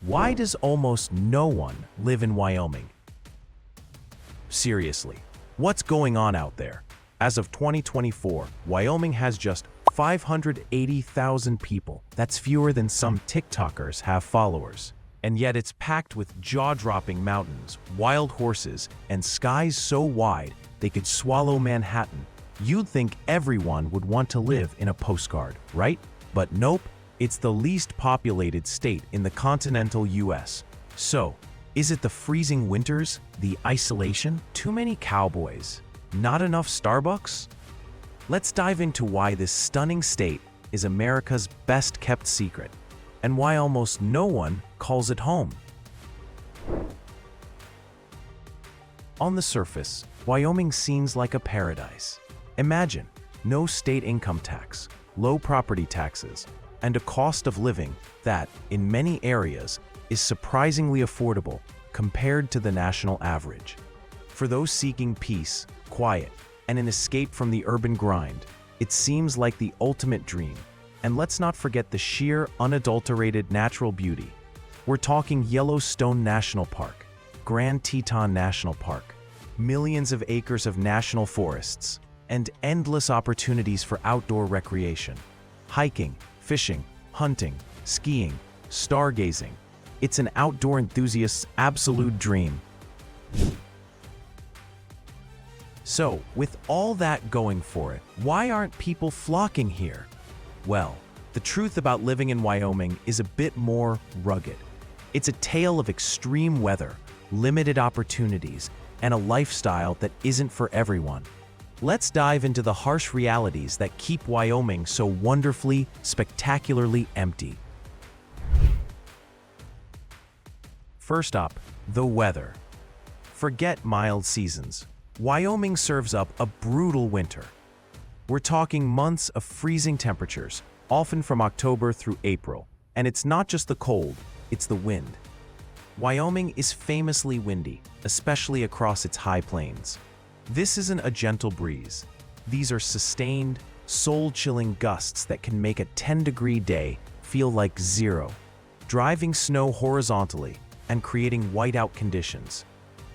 Why does almost no one live in Wyoming? Seriously, what's going on out there? As of 2024, Wyoming has just 580,000 people. That's fewer than some TikTokers have followers. And yet it's packed with jaw-dropping mountains, wild horses, and skies so wide they could swallow Manhattan. You'd think everyone would want to live in a postcard, right? But nope, it's the least populated state in the continental US. So, is it the freezing winters, the isolation, too many cowboys, not enough Starbucks? Let's dive into why this stunning state is America's best-kept secret, and why almost no one calls it home. On the surface, Wyoming seems like a paradise. Imagine no state income tax, low property taxes, and a cost of living that, in many areas, is surprisingly affordable compared to the national average. For those seeking peace, quiet, and an escape from the urban grind, it seems like the ultimate dream. And let's not forget the sheer, unadulterated natural beauty. We're talking Yellowstone National Park, Grand Teton National Park, millions of acres of national forests, and endless opportunities for outdoor recreation. Hiking, fishing, hunting, skiing, stargazing. It's an outdoor enthusiast's absolute dream. So, with all that going for it, why aren't people flocking here? Well, the truth about living in Wyoming is a bit more rugged. It's a tale of extreme weather, limited opportunities, and a lifestyle that isn't for everyone. Let's dive into the harsh realities that keep Wyoming so wonderfully, spectacularly empty. First up, the weather. Forget mild seasons. Wyoming serves up a brutal winter. We're talking months of freezing temperatures, often from October through April. And it's not just the cold, it's the wind. Wyoming is famously windy, especially across its high plains. This isn't a gentle breeze. These are sustained, soul-chilling gusts that can make a 10-degree day feel like zero, driving snow horizontally and creating whiteout conditions.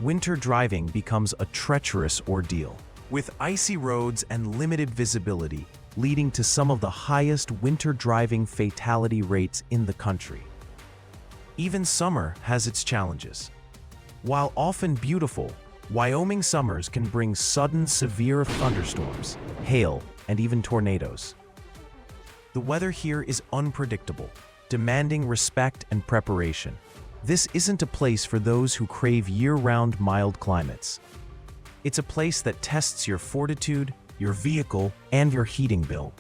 Winter driving becomes a treacherous ordeal, with icy roads and limited visibility leading to some of the highest winter driving fatality rates in the country. Even summer has its challenges. While often beautiful, Wyoming summers can bring sudden, severe thunderstorms, hail, and even tornadoes. The weather here is unpredictable, demanding respect and preparation. This isn't a place for those who crave year-round mild climates. It's a place that tests your fortitude, your vehicle, and your heating bill.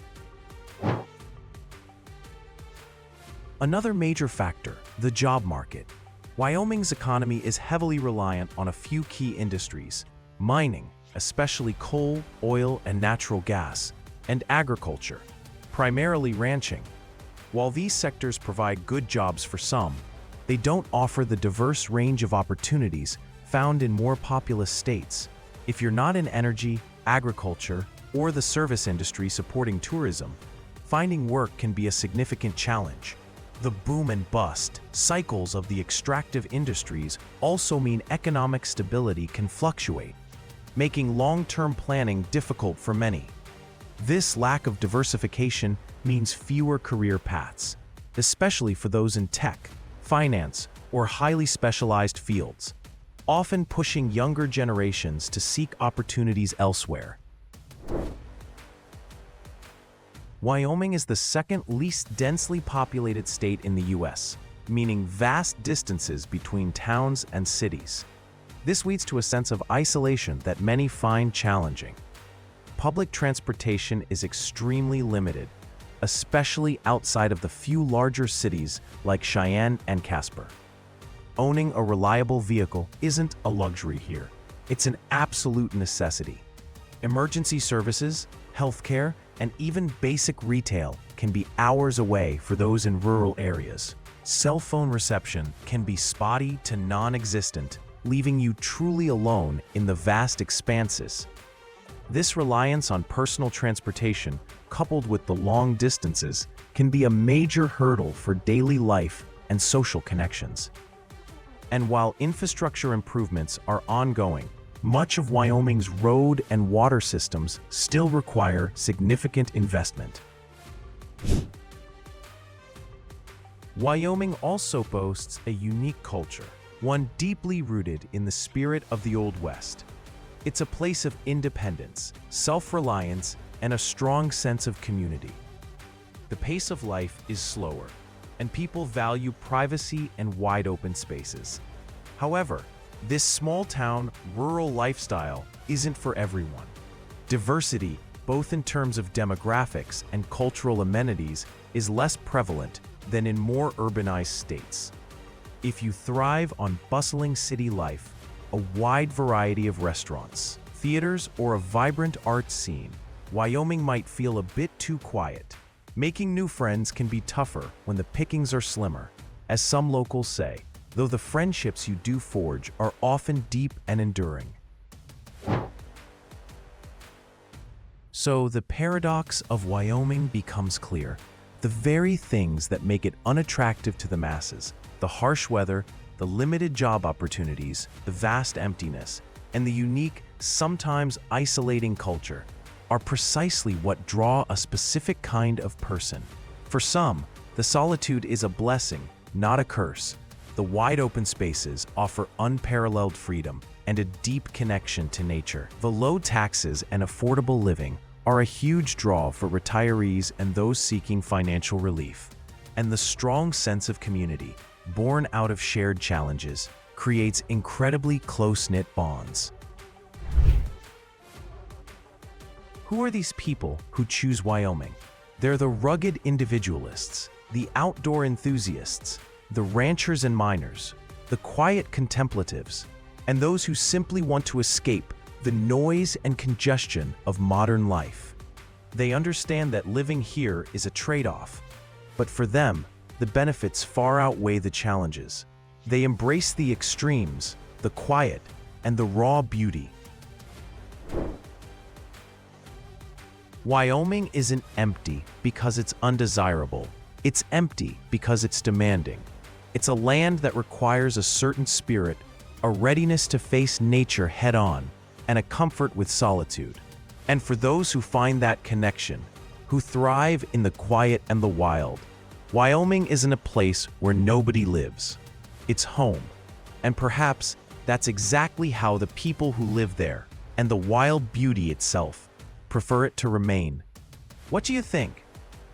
Another major factor, the job market. Wyoming's economy is heavily reliant on a few key industries: mining, especially coal, oil, and natural gas, and agriculture, primarily ranching. While these sectors provide good jobs for some, they don't offer the diverse range of opportunities found in more populous states. If you're not in energy, agriculture, or the service industry supporting tourism, finding work can be a significant challenge. The boom and bust cycles of the extractive industries also mean economic stability can fluctuate, making long-term planning difficult for many. This lack of diversification means fewer career paths, especially for those in tech, finance, or highly specialized fields, often pushing younger generations to seek opportunities elsewhere. Wyoming is the second least densely populated state in the US, meaning vast distances between towns and cities. This leads to a sense of isolation that many find challenging. Public transportation is extremely limited, especially outside of the few larger cities like Cheyenne and Casper. Owning a reliable vehicle isn't a luxury here. It's an absolute necessity. Emergency services, healthcare, and even basic retail can be hours away for those in rural areas. Cell phone reception can be spotty to non-existent, leaving you truly alone in the vast expanses. This reliance on personal transportation, coupled with the long distances, can be a major hurdle for daily life and social connections. And while infrastructure improvements are ongoing, much of Wyoming's road and water systems still require significant investment. Wyoming also boasts a unique culture, one deeply rooted in the spirit of the Old West. It's a place of independence, self-reliance, and a strong sense of community. The pace of life is slower, and people value privacy and wide-open spaces. However, this small-town, rural lifestyle isn't for everyone. Diversity, both in terms of demographics and cultural amenities, is less prevalent than in more urbanized states. If you thrive on bustling city life, a wide variety of restaurants, theaters, or a vibrant art scene, Wyoming might feel a bit too quiet. Making new friends can be tougher when the pickings are slimmer, as some locals say, though the friendships you do forge are often deep and enduring. So the paradox of Wyoming becomes clear. The very things that make it unattractive to the masses, the harsh weather, the limited job opportunities, the vast emptiness, and the unique, sometimes isolating culture, are precisely what draw a specific kind of person. For some, the solitude is a blessing, not a curse. The wide-open spaces offer unparalleled freedom and a deep connection to nature. The low taxes and affordable living are a huge draw for retirees and those seeking financial relief. And the strong sense of community, born out of shared challenges, creates incredibly close-knit bonds. Who are these people who choose Wyoming? They're the rugged individualists, the outdoor enthusiasts, the ranchers and miners, the quiet contemplatives, and those who simply want to escape the noise and congestion of modern life. They understand that living here is a trade-off, but for them, the benefits far outweigh the challenges. They embrace the extremes, the quiet, and the raw beauty. Wyoming isn't empty because it's undesirable. It's empty because it's demanding. It's a land that requires a certain spirit, a readiness to face nature head-on, and a comfort with solitude. And for those who find that connection, who thrive in the quiet and the wild, Wyoming isn't a place where nobody lives. It's home. And perhaps that's exactly how the people who live there, and the wild beauty itself, prefer it to remain. What do you think?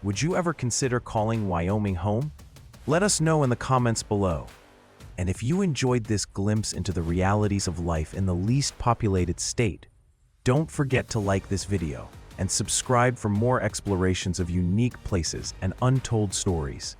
Would you ever consider calling Wyoming home? Let us know in the comments below. And if you enjoyed this glimpse into the realities of life in the least populated state, don't forget to like this video and subscribe for more explorations of unique places and untold stories.